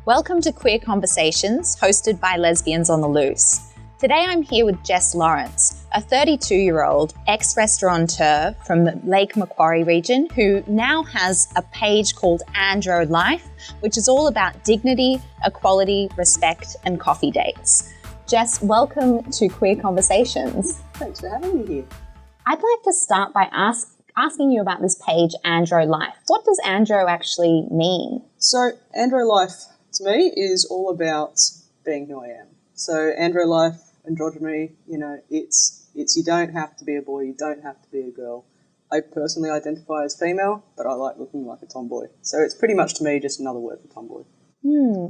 Welcome to Queer Conversations, hosted by Lesbians on the Loose. Today I'm here with Jess Lawrence, a 32-year-old ex-restaurateur from the Lake Macquarie region who now has a page called Andro Life, which is all about dignity, equality, respect, and coffee dates. Jess, welcome to Queer Conversations. Thanks for having me here. I'd like to start by asking you about this page, Andro Life. What does Andro actually mean? So, Andro Life, to me, is all about being who I am. So, Andro Life, androgyny, it's you don't have to be a boy, you don't have to be a girl. I personally identify as female, but I like looking like a tomboy. So it's pretty much to me just another word for tomboy.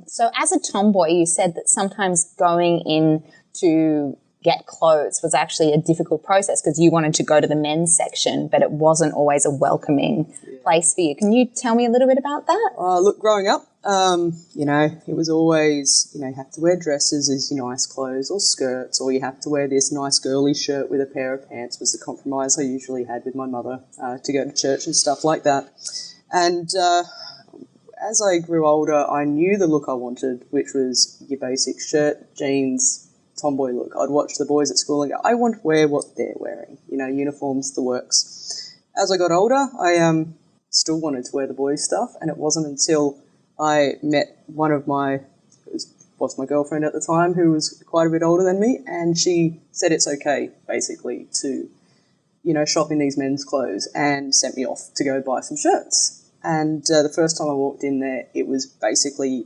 So as a tomboy, you said that sometimes going in to get clothes was actually a difficult process because you wanted to go to the men's section, but it wasn't always a welcoming place for you. Can you tell me a little bit about that? Look, growing up, it was always, you have to wear dresses as your nice clothes or skirts, or you have to wear this nice girly shirt with a pair of pants was the compromise I usually had with my mother to go to church and stuff like that. And as I grew older, I knew the look I wanted, which was your basic shirt, jeans, tomboy look. I'd watch the boys at school and go, I want to wear what they're wearing, uniforms, the works. As I got older, I still wanted to wear the boys' stuff, and it wasn't until I met one of my girlfriend at the time, who was quite a bit older than me, and she said it's okay, basically, to, shop in these men's clothes, and sent me off to go buy some shirts. And the first time I walked in there, it was basically,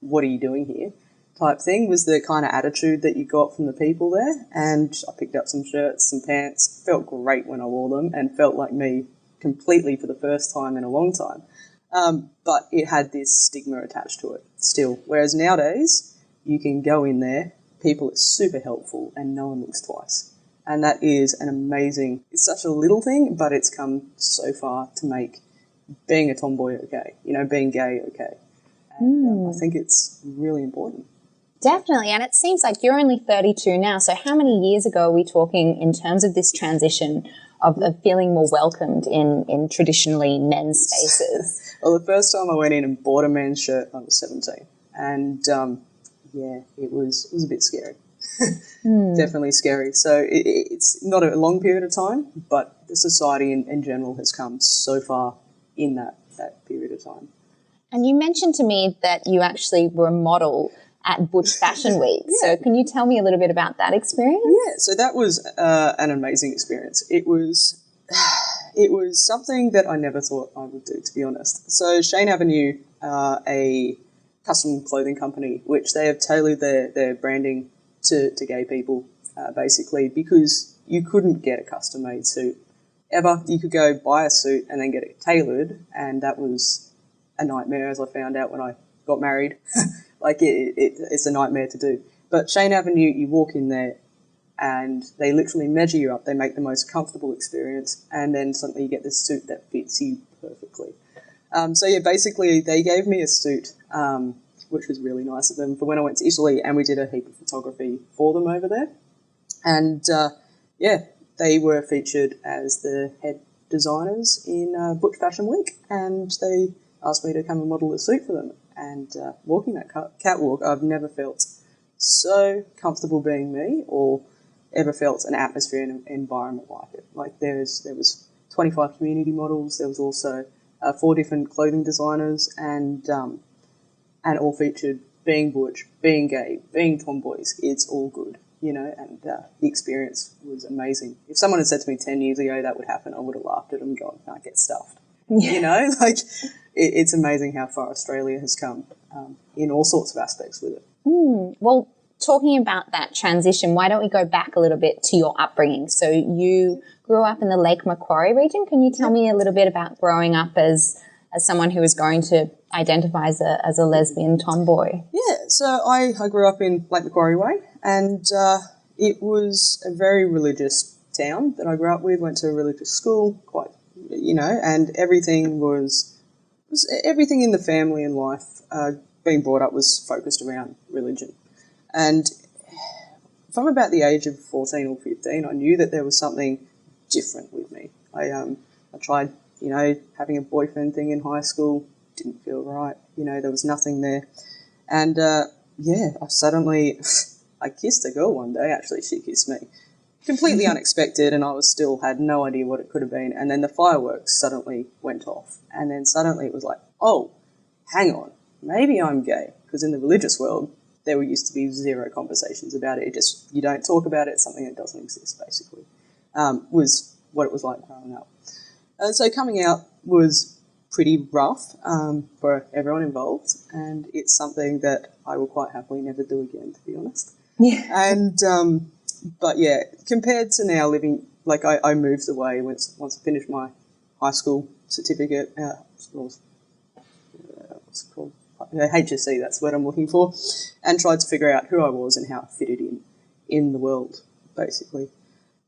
what are you doing here? Type thing was the kind of attitude that you got from the people there. And I picked up some shirts, some pants, felt great when I wore them, and felt like me completely for the first time in a long time. But it had this stigma attached to it still. Whereas nowadays, you can go in there, people are super helpful, and no one looks twice. And that is an amazing, it's such a little thing, but it's come so far to make being a tomboy okay, being gay okay. And I think it's really important. Definitely, and it seems like you're only 32 now, so how many years ago are we talking in terms of this transition of feeling more welcomed in traditionally men's spaces? Well, the first time I went in and bought a men's shirt, I was 17, and it was a bit scary. Definitely scary. So it's not a long period of time, but the society in general has come so far in that period of time. And you mentioned to me that you actually were a model at Butch Fashion Week. So can you tell me a little bit about that experience? Yeah, so that was an amazing experience. It was something that I never thought I would do, to be honest. So Shane Avenue, a custom clothing company, which they have tailored their branding to gay people, basically, because you couldn't get a custom-made suit ever. You could go buy a suit and then get it tailored, and that was a nightmare, as I found out when I got married. It's a nightmare to do. But Shane Avenue, you walk in there and they literally measure you up. They make the most comfortable experience, and then suddenly you get this suit that fits you perfectly. Basically they gave me a suit, which was really nice of them, for when I went to Italy, and we did a heap of photography for them over there. And they were featured as the head designers in Butch Fashion Week, and they asked me to come and model a suit for them. And walking that catwalk, I've never felt so comfortable being me, or ever felt an atmosphere and environment like it. Like there was 25 community models. There was also 4 different clothing designers, and all featured being butch, being gay, being tomboys. It's all good, and the experience was amazing. If someone had said to me 10 years ago that would happen, I would have laughed at them and gone, "Can't get stuffed." It's amazing how far Australia has come in all sorts of aspects with it. Well, talking about that transition, why don't we go back a little bit to your upbringing? So you grew up in the Lake Macquarie region. Can you tell me a little bit about growing up as someone who is going to identify as a lesbian tomboy? Yeah, so I grew up in Lake Macquarie Way, and it was a very religious town that I grew up with. Went to a religious school, and everything was everything in the family and life being brought up was focused around religion. And from about the age of 14 or 15, I knew that there was something different with me. I tried, having a boyfriend thing in high school, didn't feel right. You know, there was nothing there. And, I kissed a girl one day. Actually, she kissed me. Completely unexpected, and I had no idea what it could have been. And then the fireworks suddenly went off. And then suddenly it was like, oh, hang on, maybe I'm gay. Because in the religious world, there used to be zero conversations about it. You don't talk about it. It's something that doesn't exist, basically, was what it was like growing up. And so coming out was pretty rough for everyone involved, and it's something that I will quite happily never do again, to be honest. Yeah. And but yeah, compared to now living, like I moved away once I finished my high school certificate. What's it called? HSC, that's what I'm looking for, and tried to figure out who I was and how I fitted in the world, basically.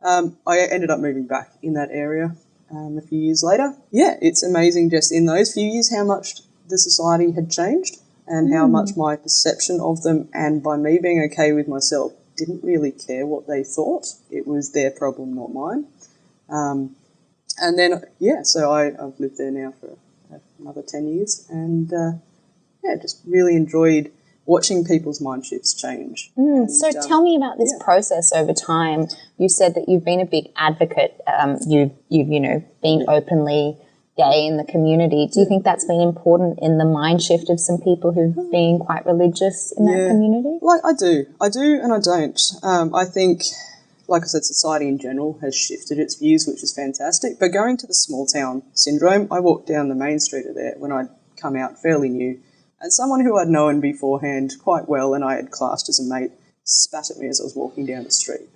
I ended up moving back in that area a few years later. Yeah, it's amazing just in those few years how much the society had changed and how much my perception of them, and by me being okay with myself, didn't really care what they thought. It was their problem, not mine. And then, so I've lived there now for another 10 years, and just really enjoyed watching people's mind shifts change. So tell me about this process over time. You said that you've been a big advocate. You've been openly gay in the community. Do you think that's been important in the mind shift of some people who've been quite religious in that community? Like I do and I don't. I think, like I said, society in general has shifted its views, which is fantastic. But going to the small town syndrome, I walked down the main street of there when I'd come out fairly new, and someone who I'd known beforehand quite well and I had classed as a mate spat at me as I was walking down the street.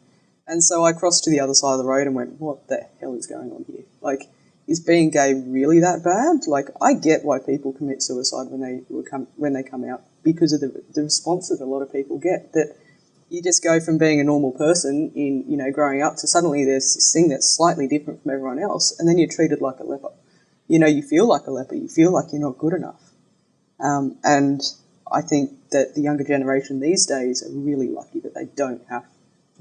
And so I crossed to the other side of the road and went, what the hell is going on here? Like, is being gay really that bad? Like, I get why people commit suicide when they come out, because of the response that a lot of people get, that you just go from being a normal person in, growing up to suddenly there's this thing that's slightly different from everyone else, and then you're treated like a leper. You feel like a leper. You feel like you're not good enough. And I think that the younger generation these days are really lucky that they don't have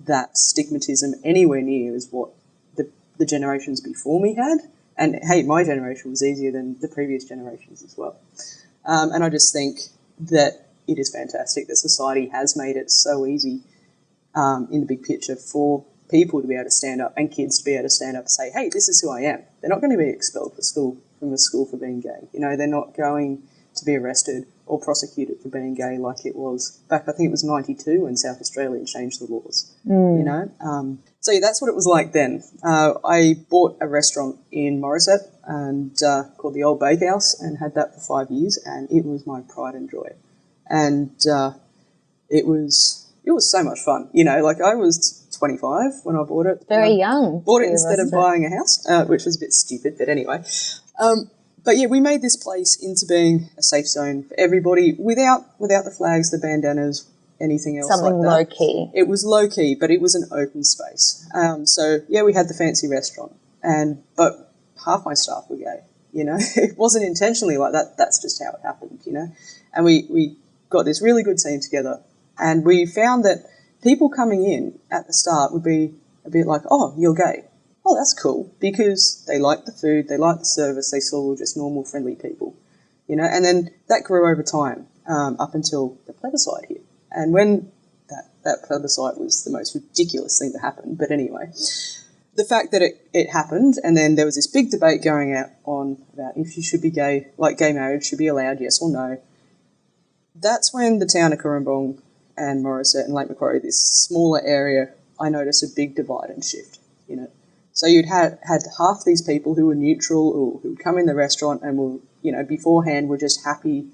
that stigmatism anywhere near as what the generations before me had. And, hey, my generation was easier than the previous generations as well. And I just think that it is fantastic that society has made it so easy in the big picture for people to be able to stand up and kids to be able to stand up and say, hey, this is who I am. They're not going to be expelled from the school for being gay. They're not going to be arrested or prosecuted for being gay like it was back, I think it was 92 when South Australia changed the laws, So yeah, that's what it was like then. I bought a restaurant in Morisset and called the Old Bakehouse, and had that for 5 years, and it was my pride and joy. And it was so much fun. Like I was 25 when I bought it. Very young. Bought it instead of buying a house, which was a bit stupid, but anyway. But yeah, we made this place into being a safe zone for everybody without the flags, the bandanas, anything else Something like that. low-key. It was low-key, but it was an open space. So, yeah, we had the fancy restaurant, but half my staff were gay, It wasn't intentionally like that. That's just how it happened, And we got this really good team together, and we found that people coming in at the start would be a bit like, oh, you're gay. Oh, that's cool, because they liked the food, they liked the service, they saw we were just normal, friendly people, And then that grew over time up until the plebiscite hit. And when that plebiscite was the most ridiculous thing to happen, but anyway, the fact that it happened, and then there was this big debate going out on about if you should be gay, like gay marriage should be allowed, yes or no. That's when the town of Currumbong and Morisset and Lake Macquarie, this smaller area, I noticed a big divide and shift, So you'd had half these people who were neutral or who would come in the restaurant and were, beforehand were just happy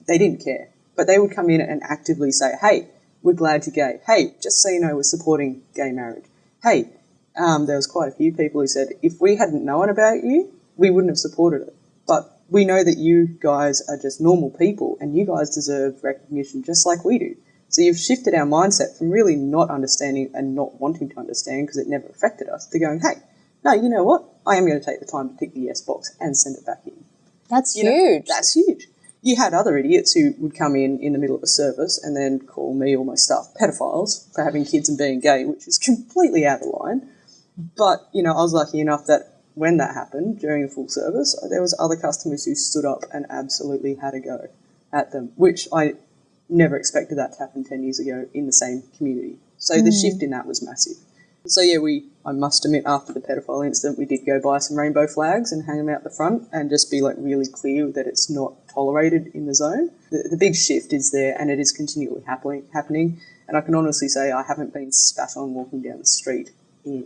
they didn't care. But they would come in and actively say, hey, we're glad you're gay. Hey, just so you know, we're supporting gay marriage. Hey, there was quite a few people who said, if we hadn't known about you, we wouldn't have supported it. But we know that you guys are just normal people and you guys deserve recognition just like we do. So you've shifted our mindset from really not understanding and not wanting to understand because it never affected us to going, hey, no, you know what? I am going to take the time to tick the yes box and send it back in. That's huge. That's huge. You had other idiots who would come in the middle of a service and then call me or my staff pedophiles for having kids and being gay, which is completely out of line. But, I was lucky enough that when that happened, during a full service, there was other customers who stood up and absolutely had a go at them, which I never expected that to happen 10 years ago in the same community. So the shift in that was massive. So yeah, I must admit, after the pedophile incident, we did go buy some rainbow flags and hang them out the front and just be like really clear that it's not tolerated in the zone. The big shift is there, and it is continually happening. And I can honestly say I haven't been spat on walking down the street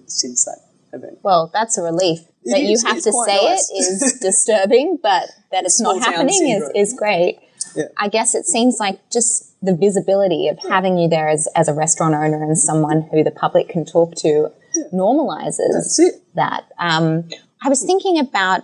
since that event. Well, that's a relief. That you have to say nice. It is disturbing, but that it's not happening is great. Yeah. I guess it seems like just the visibility of having you there as a restaurant owner and someone who the public can talk to normalizes that. I was thinking about,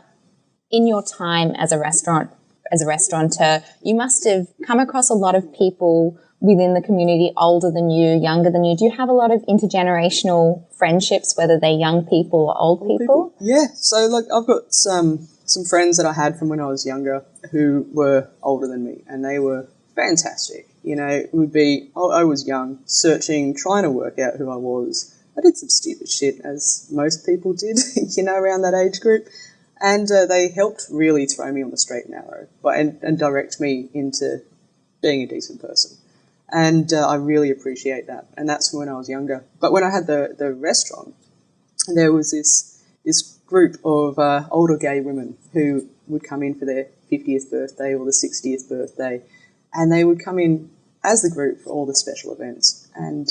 in your time as a restaurateur, you must have come across a lot of people within the community, older than you, younger than you. Do you have a lot of intergenerational friendships, whether they're young people or old people? Yeah, so like I've got some friends that I had from when I was younger who were older than me, and they were fantastic. You know, it would be, I was young, searching, trying to work out who I was. I did some stupid shit, as most people did, you know, around that age group. And they helped really throw me on the straight and narrow and direct me into being a decent person. And I really appreciate that. And that's when I was younger. But when I had the restaurant, there was this group of older gay women who would come in for their 50th birthday or the 60th birthday, and they would come in as the group for all the special events. And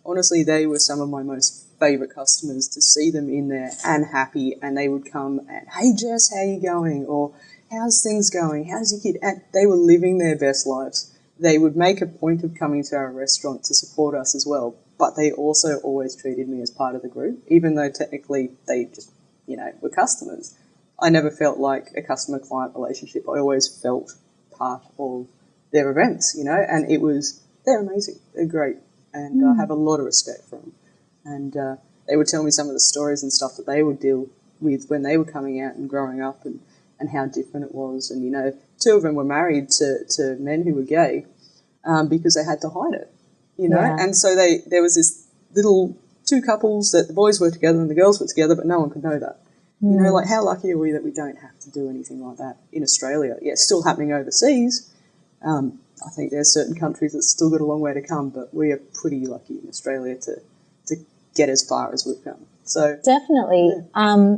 honestly, they were some of my most favourite customers, to see them in there and happy, and they would come and, hey Jess, how you going? Or how's things going? How's your kid? And they were living their best lives. They would make a point of coming to our restaurant to support us as well, but they also always treated me as part of the group, even though technically they just, you know, were customers. I never felt like a customer-client relationship. I always felt part of their events, you know, and they're amazing. They're great, and I have a lot of respect for them. And they would tell me some of the stories and stuff that they would deal with when they were coming out and growing up, and how different it was. And, you know, 2 of them were married to men who were gay because they had to hide it, you know. Yeah. And so there was this little 2 couples that the boys were together and the girls were together, but no one could know that. You know, like, how lucky are we that we don't have to do anything like that in Australia? Yeah, it's still happening overseas. I think there's certain countries that's still got a long way to come, but we are pretty lucky in Australia to get as far as we've come. So definitely. Yeah.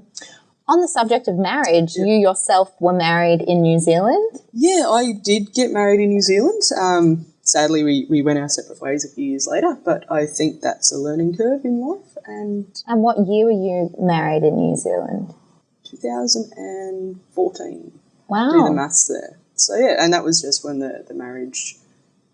On the subject of marriage, you yourself were married in New Zealand? Yeah, I did get married in New Zealand. Sadly, we went our separate ways a few years later, but I think that's a learning curve in life. And what year were you married in New Zealand? 2014. Wow. Do the maths there. So, yeah, and that was just when the marriage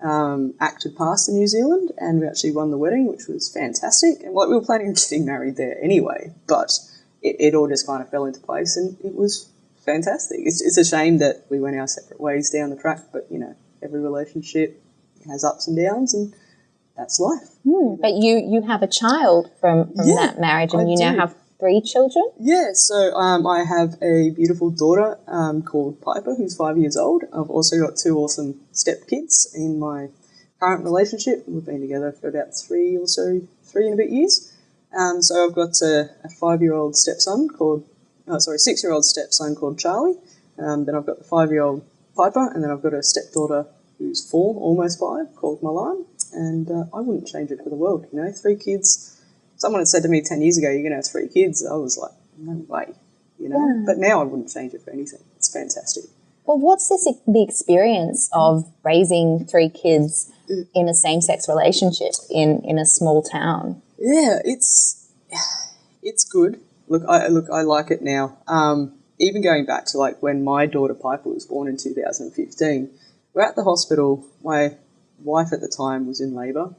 act had passed in New Zealand, and we actually won the wedding, which was fantastic. And we were planning on getting married there anyway, but it all just kind of fell into place, and it was fantastic. It's a shame that we went our separate ways down the track, but, you know, every relationship has ups and downs, and that's life. But you have a child from that marriage, and you now have 3 children? Yeah, so I have a beautiful daughter called Piper, who's 5 years old. I've also got 2 awesome stepkids in my current relationship. We've been together for about 3 and a bit years. So I've got a 6-year-old stepson called Charlie. Then I've got the 5-year-old Piper, and then I've got a stepdaughter who's 4, almost 5, called Milan. And I wouldn't change it for the world, you know, 3 kids. Someone had said to me 10 years ago, you're going to have 3 kids. I was like, no way, you know. Yeah. But now I wouldn't change it for anything. It's fantastic. Well, what's the experience of raising 3 kids in a same-sex relationship in a small town? Yeah, it's good. Look, I like it now. Even going back to like when my daughter Piper was born in 2015, we're at the hospital. My wife at the time was in labour,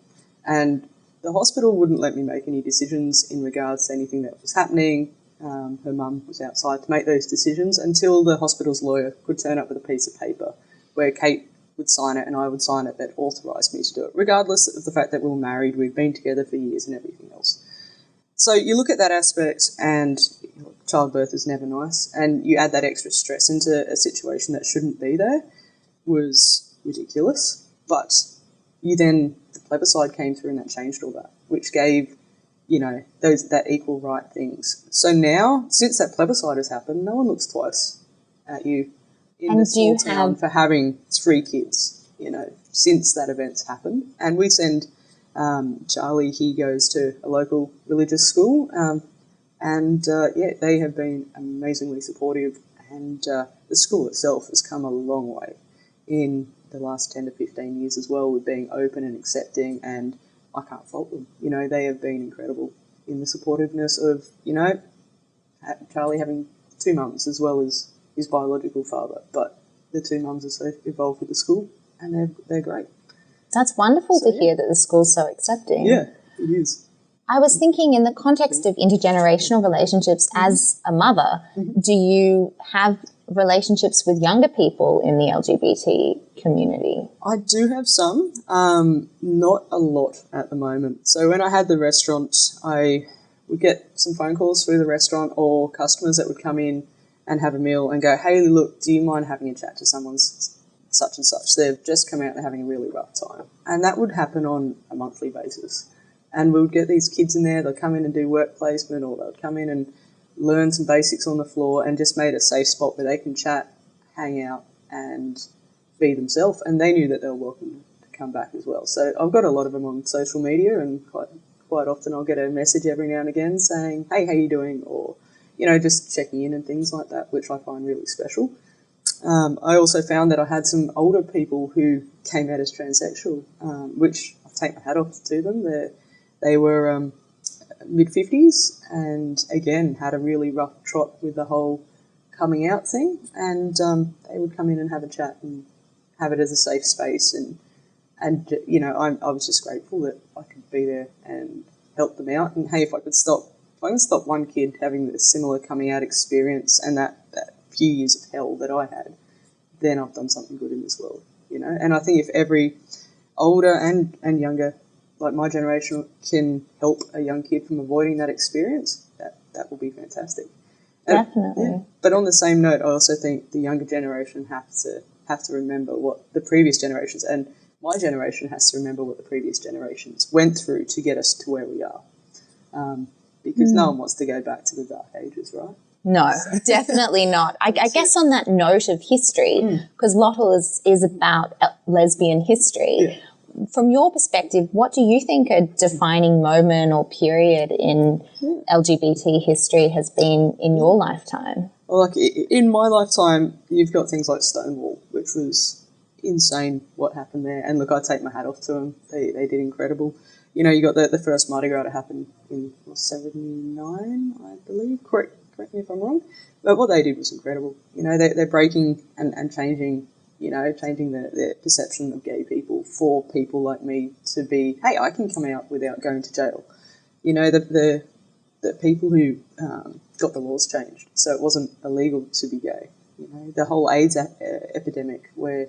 and the hospital wouldn't let me make any decisions in regards to anything that was happening. Her mum was outside to make those decisions until the hospital's lawyer could turn up with a piece of paper where Kate would sign it and I would sign it that authorised me to do it, regardless of the fact that we were married, we'd been together for years and everything else. So you look at that aspect, and childbirth is never nice, and you add that extra stress into a situation that shouldn't be there, was ridiculous. But the plebiscite came through and that changed all that, which gave that equal right things. So now, since that plebiscite has happened, no one looks twice at you in the small town for having 3 kids, since that event's happened. And we send Charlie, he goes to a local religious school, they have been amazingly supportive, and the school itself has come a long way in the last 10 to 15 years as well, with being open and accepting, and I can't fault them. They have been incredible in the supportiveness of, Charlie having 2 mums as well as his biological father, but the 2 mums are so involved with the school, and they're great. That's wonderful to hear that the school's so accepting. Yeah, it is. I was thinking, in the context of intergenerational relationships, as a mother, do you have relationships with younger people in the LGBT community? I do have some, not a lot at the moment. So when I had the restaurant, I would get some phone calls through the restaurant, or customers that would come in and have a meal and go, hey, look, do you mind having a chat to someone's such and such? They've just come out, they're having a really rough time. And that would happen on a monthly basis. And we would get these kids in there, they'll come in and do work placement, or they'll come in and learn some basics on the floor, and just made a safe spot where they can chat, hang out, and be themselves. And they knew that they were welcome to come back as well. So I've got a lot of them on social media, and quite often I'll get a message every now and again saying, hey, how you doing? Or, just checking in and things like that, which I find really special. I also found that I had some older people who came out as transsexual, which I take my hat off to them. They were mid-50s, and again had a really rough trot with the whole coming out thing, and they would come in and have a chat and have it as a safe space, and I was just grateful that I could be there and help them out. And hey, if I can stop one kid having a similar coming out experience and that few years of hell that I had, then I've done something good in this world, And I think if every older and younger, like my generation, can help a young kid from avoiding that experience, that will be fantastic. Definitely. Yeah. But on the same note, I also think the younger generation have to remember what the previous generations, and my generation has to remember what the previous generations went through to get us to where we are. Because no one wants to go back to the dark ages, right? No, definitely not. I guess on that note of history, because LOTL is about lesbian history, yeah. From your perspective, what do you think a defining moment or period in LGBT history has been in your lifetime? Well, like in my lifetime, you've got things like Stonewall, which was insane what happened there. And look, I take my hat off to them. They did incredible. You got the first Mardi Gras that happened in 79, I believe. Correct me if I'm wrong. But what they did was incredible. They're breaking and changing, changing the perception of gay people for people like me to be, hey, I can come out without going to jail. The people who got the laws changed, so it wasn't illegal to be gay. The whole AIDS epidemic, where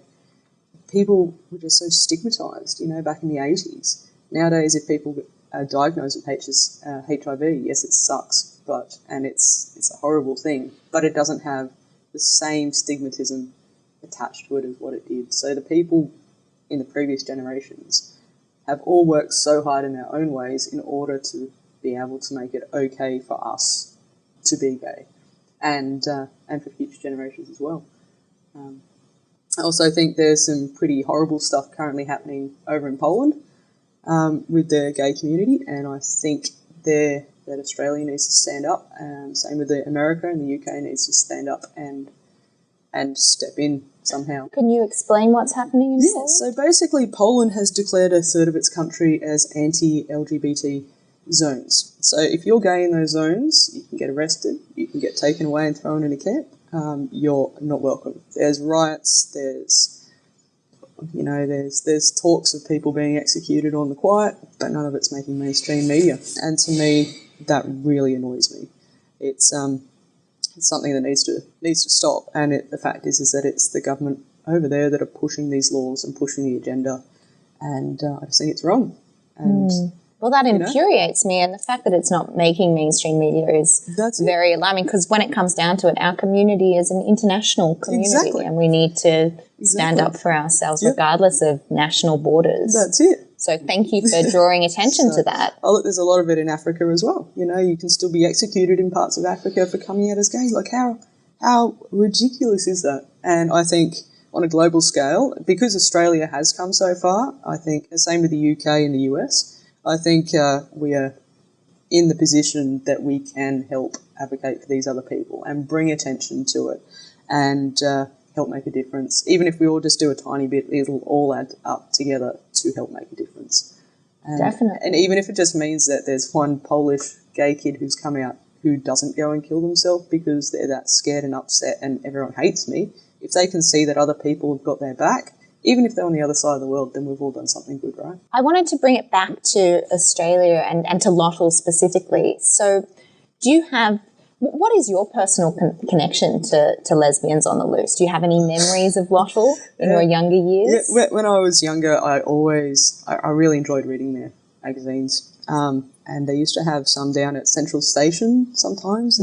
people were just so stigmatised, back in the 80s. Nowadays, if people are diagnosed with HIV, yes, it sucks, and it's a horrible thing, but it doesn't have the same stigmatism attached to it as what it did. So the people in the previous generations have all worked so hard in their own ways in order to be able to make it okay for us to be gay, and for future generations as well. I also think there's some pretty horrible stuff currently happening over in Poland with the gay community, and I think that Australia needs to stand up. Same with America, and the UK needs to stand up and step in somehow. Can you explain what's happening in Poland? So basically Poland has declared a third of its country as anti-LGBT zones. So if you're gay in those zones, you can get arrested, you can get taken away and thrown in a camp. You're not welcome. There's riots, there's talks of people being executed on the quiet, but none of it's making mainstream media. And to me, that really annoys me. It's something that needs to stop. And the fact is that it's the government over there that are pushing these laws and pushing the agenda, and I just think it's wrong. And well, that infuriates me, and the fact that it's not making mainstream media is very alarming, because when it comes down to it, our community is an international community, and we need to stand up for ourselves regardless of national borders. That's it. So thank you for drawing attention to that. Oh, look, there's a lot of it in Africa as well. You know, you can still be executed in parts of Africa for coming out as gay. Like, how ridiculous is that? And I think on a global scale, because Australia has come so far, I think, the same with the UK and the US, I think we are in the position that we can help advocate for these other people and bring attention to it and help make a difference. Even if we all just do a tiny bit, it'll all add up together to help make a difference. Definitely. And even if it just means that there's one Polish gay kid who's come out who doesn't go and kill themselves because they're that scared and upset and everyone hates me, if they can see that other people have got their back, even if they're on the other side of the world, then we've all done something good, right? I wanted to bring it back to Australia and to LOTL specifically. So what is your personal connection to Lesbians on the Loose? Do you have any memories of LOTL in your younger years? Yeah, when I was younger, I really enjoyed reading their magazines. And they used to have some down at Central Station sometimes.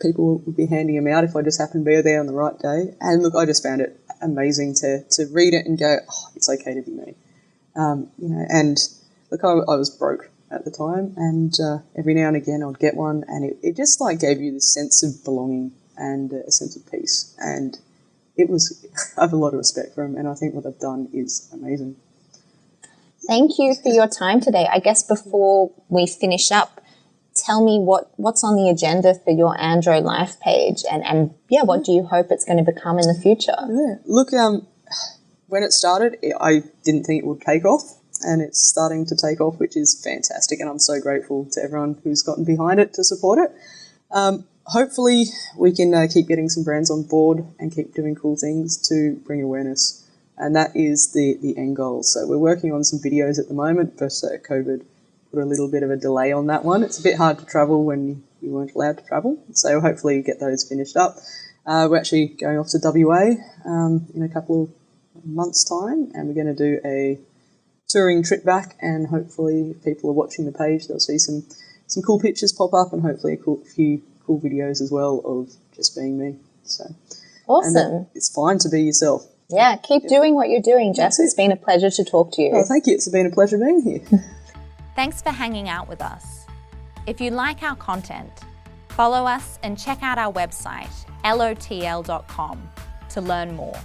People would be handing them out if I just happened to be there on the right day. And look, I just found it amazing to read it and go, oh, it's okay to be me. And look, I was broke at the time, and every now and again I'd get one, and it just like gave you this sense of belonging and a sense of peace. And it was, I have a lot of respect for them, and I think what they've done is amazing. Thank you for your time today. I guess before we finish up, tell me what's on the agenda for your Andro Life page and what do you hope it's going to become in the future? Yeah. Look, when it started, I didn't think it would take off, and it's starting to take off, which is fantastic, and I'm so grateful to everyone who's gotten behind it to support it. Hopefully we can keep getting some brands on board and keep doing cool things to bring awareness. And that is the end goal. So we're working on some videos at the moment, but COVID put a little bit of a delay on that one. It's a bit hard to travel when you weren't allowed to travel. So hopefully get those finished up. We're actually going off to WA in a couple of months' time, and we're going to do a touring trip back, and hopefully if people are watching the page, they'll see some cool pictures pop up and hopefully a few cool videos as well of just being me. So awesome. It's fine to be yourself. Yeah, keep doing what you're doing, Jess. It's been a pleasure to talk to you. Oh, thank you. It's been a pleasure being here. Thanks for hanging out with us. If you like our content, follow us and check out our website, LOTL.com, to learn more.